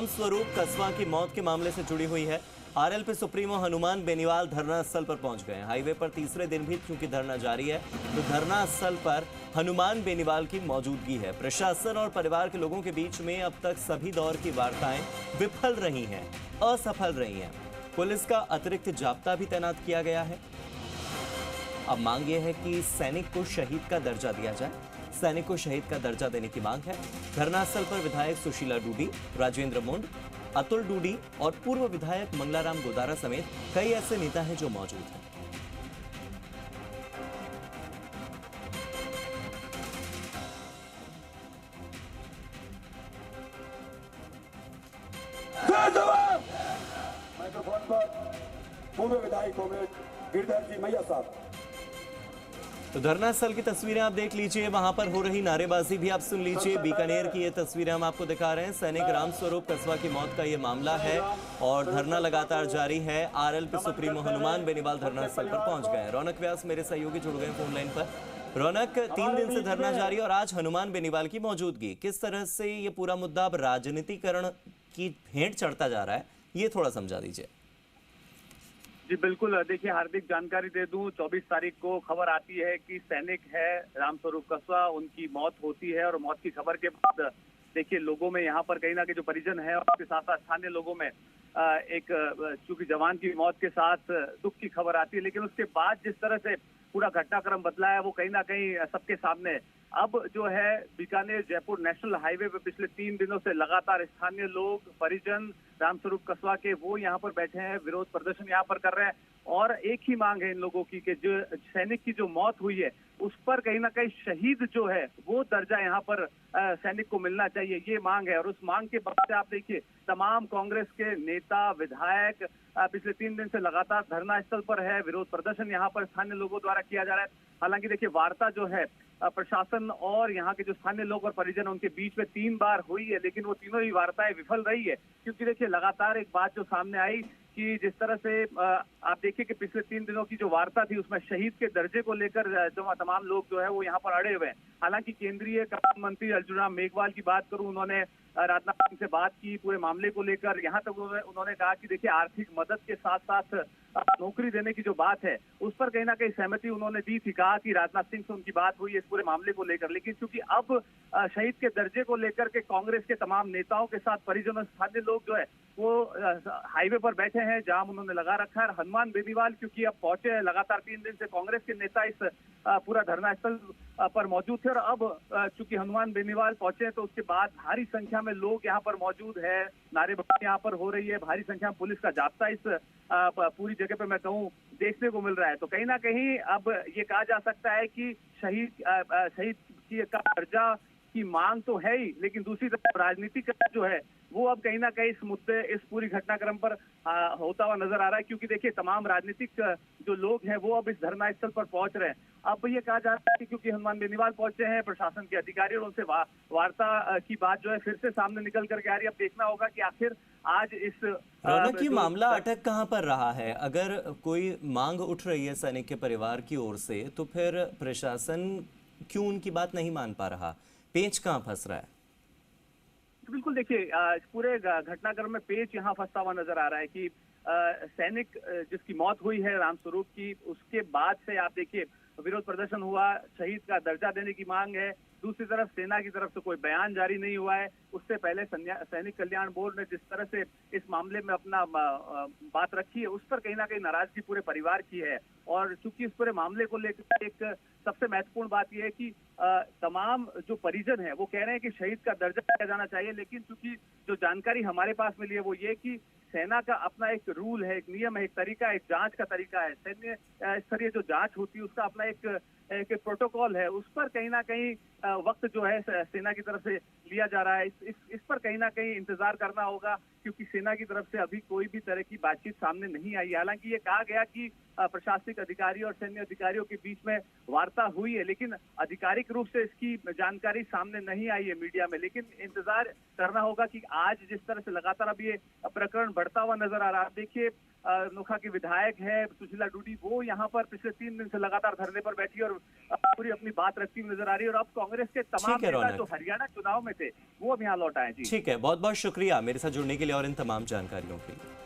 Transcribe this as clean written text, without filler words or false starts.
स्वरूप कस्बा की मौत के मामले से जुड़ी हुई है। आरएलपी सुप्रीमो हनुमान बेनीवाल धरना स्थल पर पहुंच गए हैं। हाईवे पर तीसरे दिन भी चूंकि धरना जारी है तो धरना स्थल पर हनुमान बेनीवाल की मौजूदगी है। प्रशासन और परिवार के लोगों के बीच में अब तक सभी दौर की वार्ताएं विफल रही हैं, असफल रही हैं। पुलिस का अतिरिक्त जाब्ता भी तैनात किया गया है। अब मांग यह है कि सैनिक को शहीद का दर्जा दिया जाए। सैनिक को शहीद का दर्जा देने की मांग है। धरनास्थल पर विधायक सुशीला डूडी, राजेंद्र मुंड, अतुल डूडी और पूर्व विधायक मंगलाराम गोदारा समेत कई ऐसे नेता हैं जो मौजूद हैं। माइक्रोफोन पर पूर्व विधायक कॉमरेड गिरधर जी मैया साहब। तो धरना स्थल की तस्वीरें आप देख लीजिए, वहां पर हो रही नारेबाजी भी आप सुन लीजिए। बीकानेर की ये तस्वीरें हम आपको दिखा रहे हैं। सैनिक राम स्वरूप कस्बा की मौत का ये मामला है और धरना लगातार जारी है। आरएलपी सुप्रीमो हनुमान बेनीवाल धरना स्थल पर पहुंच गए हैं। रौनक व्यास मेरे सहयोगी जुड़ गए फोन लाइन पर। रौनक, 3 दिन से धरना जारी और आज हनुमान बेनीवाल की मौजूदगी, किस तरह से ये पूरा मुद्दा अब राजनीतिकरण की भेंट चढ़ता जा रहा है, ये थोड़ा समझा दीजिए। जी बिल्कुल, देखिए हार्दिक जानकारी दे दूं, 24 तारीख को खबर आती है कि सैनिक है रामस्वरूप कस्बा, उनकी मौत होती है और मौत की खबर के बाद देखिए लोगों में यहाँ पर कहीं ना कहीं जो परिजन है और उसके साथ साथ स्थानीय लोगों में एक चूंकि जवान की मौत के साथ दुख की खबर आती है, लेकिन उसके बाद जिस तरह से पूरा घटनाक्रम बदला है वो कहीं ना कहीं सबके सामने। अब जो है बीकानेर जयपुर नेशनल हाईवे पे पिछले 3 दिनों से लगातार स्थानीय लोग, परिजन रामस्वरूप कस्बा के, वो यहाँ पर बैठे हैं, विरोध प्रदर्शन यहाँ पर कर रहे हैं और एक ही मांग है इन लोगों की कि जो सैनिक की जो मौत हुई है उस पर कहीं ना कहीं शहीद जो है वो दर्जा यहाँ पर सैनिक को मिलना चाहिए, ये मांग है। और उस मांग के बाद से आप देखिए तमाम कांग्रेस के नेता, विधायक पिछले 3 दिन से लगातार धरना स्थल पर है। विरोध प्रदर्शन यहाँ पर स्थानीय लोगों द्वारा किया जा रहा है। हालांकि देखिए वार्ता जो है प्रशासन और यहाँ के जो स्थानीय लोग और परिजन उनके बीच में 3 बार हुई है, लेकिन वो तीनों ही वार्ताएं विफल रही है। क्योंकि देखिए लगातार एक बात जो सामने आई कि जिस तरह से आप देखिए कि पिछले 3 दिनों की जो वार्ता थी उसमें शहीद के दर्जे को लेकर जो तमाम लोग जो है वो यहाँ पर अड़े हुए हैं। हालांकि केंद्रीय कानून मंत्री अर्जुन राम मेघवाल की बात करूं, उन्होंने राजनाथ सिंह से बात की पूरे मामले को लेकर। यहाँ तक उन्होंने कहा कि देखिए आर्थिक मदद के साथ साथ नौकरी देने की जो बात है उस पर कहीं ना कहीं सहमति उन्होंने दी थी। कहा कि राजनाथ सिंह से उनकी बात हुई इस पूरे मामले को लेकर, लेकिन क्योंकि अब शहीद के दर्जे को लेकर के कांग्रेस के तमाम नेताओं के साथ परिजनों, स्थानीय लोग जो है वो हाईवे पर बैठे हैं, जाम उन्होंने लगा रखा है। हनुमान बेनीवाल क्योंकि अब पहुंचे हैं, लगातार 3 दिन से कांग्रेस के नेता इस पूरा धरना स्थल पर मौजूद थे और अब चूंकि हनुमान बेनीवाल पहुंचे हैं तो उसके बाद भारी संख्या में लोग यहाँ पर मौजूद है, नारेबाजी यहाँ पर हो रही है, भारी संख्या में पुलिस का जाब्ता इस पूरी जगह पे मैं कहूँ देखने को मिल रहा है। तो कहीं ना कहीं अब ये कहा जा सकता है कि शहीद की का दर्जा की मांग तो है ही, लेकिन दूसरी तरफ राजनीतिक जो है वो अब कहीं ना कहीं इस मुद्दे, इस पूरी घटनाक्रम पर होता हुआ नजर आ रहा है। क्योंकि देखिए तमाम राजनीतिक जो लोग हैं वो अब इस धरना स्थल पर पहुंच रहे हैं। अब ये कहा जा रहा है कि क्योंकि हनुमान बेनीवाल पहुंचे हैं, प्रशासन के अधिकारी और उनसे वार्ता की बात जो है फिर से सामने निकल करके आ रही है। अब देखना होगा कि आखिर आज इस रौनक, ये मामला अटक कहां पर रहा है? अगर कोई मांग उठ रही है सैनिक के परिवार की ओर से तो फिर प्रशासन क्यों उनकी बात नहीं मान पा रहा? पेच कहां फंस रहा है? बिल्कुल, देखिए इस पूरे घटनाक्रम में पेच यहाँ फंसता हुआ नजर आ रहा है कि सैनिक जिसकी मौत हुई है रामस्वरूप की, उसके बाद से आप देखिए विरोध प्रदर्शन हुआ, शहीद का दर्जा देने की मांग है। दूसरी तरफ सेना की तरफ से कोई बयान जारी नहीं हुआ है। उससे पहले सैनिक कल्याण बोर्ड ने जिस तरह से इस मामले में अपना बात रखी है उस पर कहीं ना कहीं नाराजगी पूरे परिवार की है। और चूंकि इस पूरे मामले को लेकर एक सबसे महत्वपूर्ण बात यह है कि तमाम जो परिजन है वो कह रहे हैं कि शहीद का दर्जा दिया जाना चाहिए, लेकिन चूंकि जो जानकारी हमारे पास मिली है वो ये कि सेना का अपना एक रूल है, एक नियम है, एक तरीका, एक जांच का तरीका है। सैन्य स्तरीय जो जांच होती है उसका अपना एक प्रोटोकॉल है, उस पर कहीं ना कहीं वक्त जो है सेना की तरफ से लिया जा रहा है। इस पर कहीं ना कहीं इंतजार करना होगा, क्योंकि सेना की तरफ से अभी कोई भी तरह की बातचीत सामने नहीं आई। हालांकि ये कहा गया कि प्रशासनिक अधिकारी और सैन्य अधिकारियों के बीच में वार्ता हुई है, लेकिन आधिकारिक रूप से इसकी जानकारी सामने नहीं आई है मीडिया में। लेकिन इंतजार करना होगा कि आज जिस तरह से लगातार अब ये प्रकरण बढ़ता हुआ नजर आ रहा है। देखिए नोखा की विधायक है सुशीला डूडी, वो यहाँ पर पिछले 3 दिन से लगातार धरने पर बैठी और पूरी अपनी बात रखती हुई नजर आ रही है। और अब कांग्रेस के तमाम ठीक है नेता रौनक। जो हरियाणा चुनाव में थे वो अब यहाँ लौट आए। जी ठीक है, बहुत बहुत शुक्रिया मेरे साथ जुड़ने के लिए और इन तमाम जानकारियों के लिए।